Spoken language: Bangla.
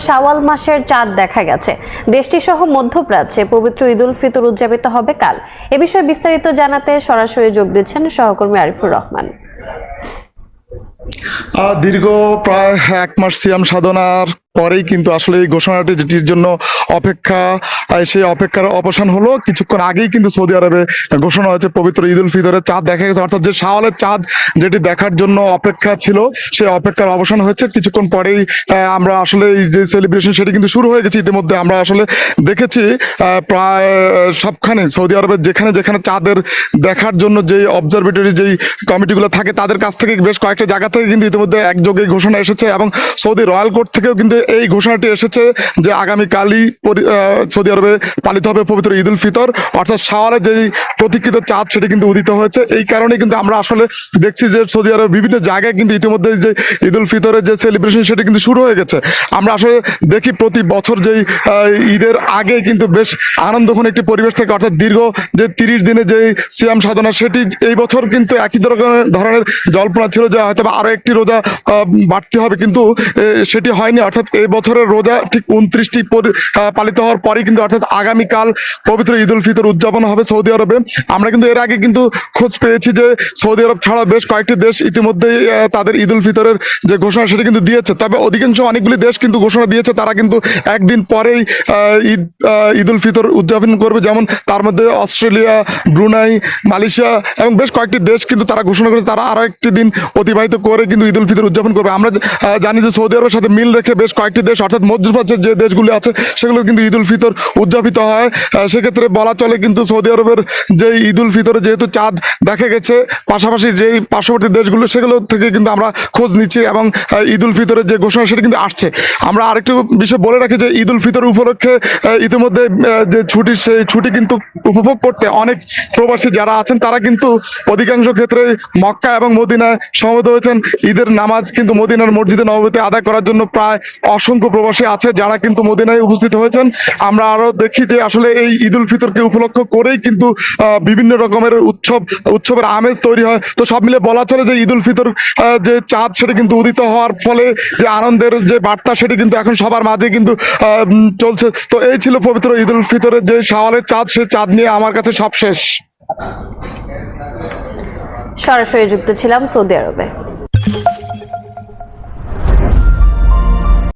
শাওয়াল মাসের চাঁদ দেখা গেছে। দেশটি সহ মধ্যপ্রাচ্যে পবিত্র ঈদ উল ফিতর উদযাপিত হবে কাল। এ বিষয়ে বিস্তারিত জানাতে সরাসরি যোগ দিচ্ছেন সহকর্মী আরিফুর রহমান। দীর্ঘ প্রায় 1 মাস সিয়াম সাধনার পরেই কিন্তু আসলে এই ঘোষণাটি যেটির জন্য অপেক্ষা, সেই অপেক্ষার অবসান হলো। কিছুক্ষণ আগেই কিন্তু সৌদি আরবে ঘোষণা হয়েছে পবিত্র ঈদ উল ফিতরের চাঁদ দেখা গেছে, অর্থাৎ যে শাওয়ালের চাঁদ যেটি দেখার জন্য অপেক্ষা ছিল সেই অপেক্ষার অবসান হয়েছে। কিছুক্ষণ পরেই আমরা আসলে এই যে সেলিব্রেশন সেটি কিন্তু শুরু হয়ে গেছে। ইতিমধ্যে আমরা আসলে দেখেছি প্রায় সবখানে সৌদি আরবের যেখানে যেখানে চাঁদের দেখার জন্য যেই অবজারভেটরি যেই কমিটিগুলো থাকে তাদের কাছ থেকে বেশ কয়েকটা জায়গা থেকে কিন্তু ইতিমধ্যে একযোগে ঘোষণা এসেছে, এবং সৌদি রয়্যাল কোর্ট থেকেও কিন্তু এই ঘোষণাটি এসেছে যে আগামীকালই সৌদি আরবে পালিত হবে পবিত্র ঈদ উল ফিতর, অর্থাৎ শাওয়ালের যেই প্রতীক্ষিত চাঁদ সেটি কিন্তু উদিত হয়েছে। এই কারণে কিন্তু আমরা আসলে দেখছি যে সৌদি আরবের বিভিন্ন জায়গায় কিন্তু ইতিমধ্যে যে ঈদ উল ফিতরের যে সেলিব্রেশন সেটি কিন্তু শুরু হয়ে গেছে। আমরা আসলে দেখি প্রতি বছর যেই ঈদের আগে কিন্তু বেশ আনন্দঘন একটি পরিবেশ থাকে, অর্থাৎ দীর্ঘ যে 30 দিনে যে সিয়াম সাধনা সেটি এই বছর কিন্তু একই ধরনের জল্পনা ছিল যে হয়তো আরো একটি রোজা বাড়তি হবে, কিন্তু সেটি হয়নি। অর্থাৎ এই বছরের রোজা ঠিক 29টি পালিত হওয়ার পরেই কিন্তু অর্থাৎ আগামীকাল পবিত্র ঈদ উল ফিতর উদযাপন হবে সৌদি আরবে। আমরা কিন্তু এর আগে কিন্তু খোঁজ পেয়েছি যে সৌদি আরব ছাড়া বেশ কয়েকটি দেশ ইতিমধ্যেই তাদের ঈদ উল ফিতরের যে ঘোষণা সেটি কিন্তু দিয়েছে। তবে অধিকাংশ অনেকগুলি দেশ কিন্তু ঘোষণা দিয়েছে তারা কিন্তু একদিন পরেই ঈদ উল ফিতর উদযাপন করবে, যেমন তার মধ্যে অস্ট্রেলিয়া, ব্রুনাই, মালয়েশিয়া এবং বেশ কয়েকটি দেশ কিন্তু তারা ঘোষণা করেছে তারা আরো একটি দিন অতিবাহিত করে কিন্তু ঈদ উল ফিতর উদযাপন করবে। আমরা জানি যে সৌদি আরবের সাথে মিল রেখে বেশ কয়েকটি দেশ অর্থাৎ মধ্যপ্রাচ্যের যে দেশগুলি আছে সেগুলো কিন্তু ঈদ উল ফিতর উদযাপিত হয়। সেক্ষেত্রে বলা চলে কিন্তু সৌদি আরবের যে ঈদ উল ফিতরে যেহেতু চাঁদ দেখা গেছে, পাশাপাশি যেই পার্শ্ববর্তী দেশগুলো সেগুলো থেকে কিন্তু আমরা খোঁজ নিচ্ছি এবং ঈদ উল ফিতরের যে ঘোষণা সেটা কিন্তু আসছে। আমরা আরেকটু বিষয় বলে রাখি যে ঈদ উল ফিতর উপলক্ষে ইতিমধ্যে যে ছুটি সেই ছুটি কিন্তু উপভোগ করতে অনেক প্রবাসী যারা আছেন তারা কিন্তু অধিকাংশ ক্ষেত্রে মক্কা এবং মদিনায় সমবেত হয়েছেন। ঈদের নামাজ কিন্তু মদিনার মসজিদে নববীতে আদায় করার জন্য প্রায় অসংখ্য প্রবাসী আছে যারা কিন্তু মদিনায় উপস্থিত হয়েছেন। আমরা আরো দেখি যে আসলে এই ঈদ উল ফিতরকে উপলক্ষ করেই কিন্তু বিভিন্ন রকমের উৎসবের আমেজ তৈরি হয়। তো সব মিলে বলা চলে যে ঈদ উল ফিতর যে চাঁদ সেটা কিন্তু উদিত হওয়ার ফলে যে আনন্দের যে বার্তা সেটি কিন্তু এখন সবার মাঝে কিন্তু চলছে। তো এই ছিল পবিত্র ঈদ উল ফিতরের যে শাওয়ালের চাঁদ, সে চাঁদ নিয়ে আমার কাছে সব শেষ। সরাসরি যুক্ত ছিলাম সৌদি আরবে।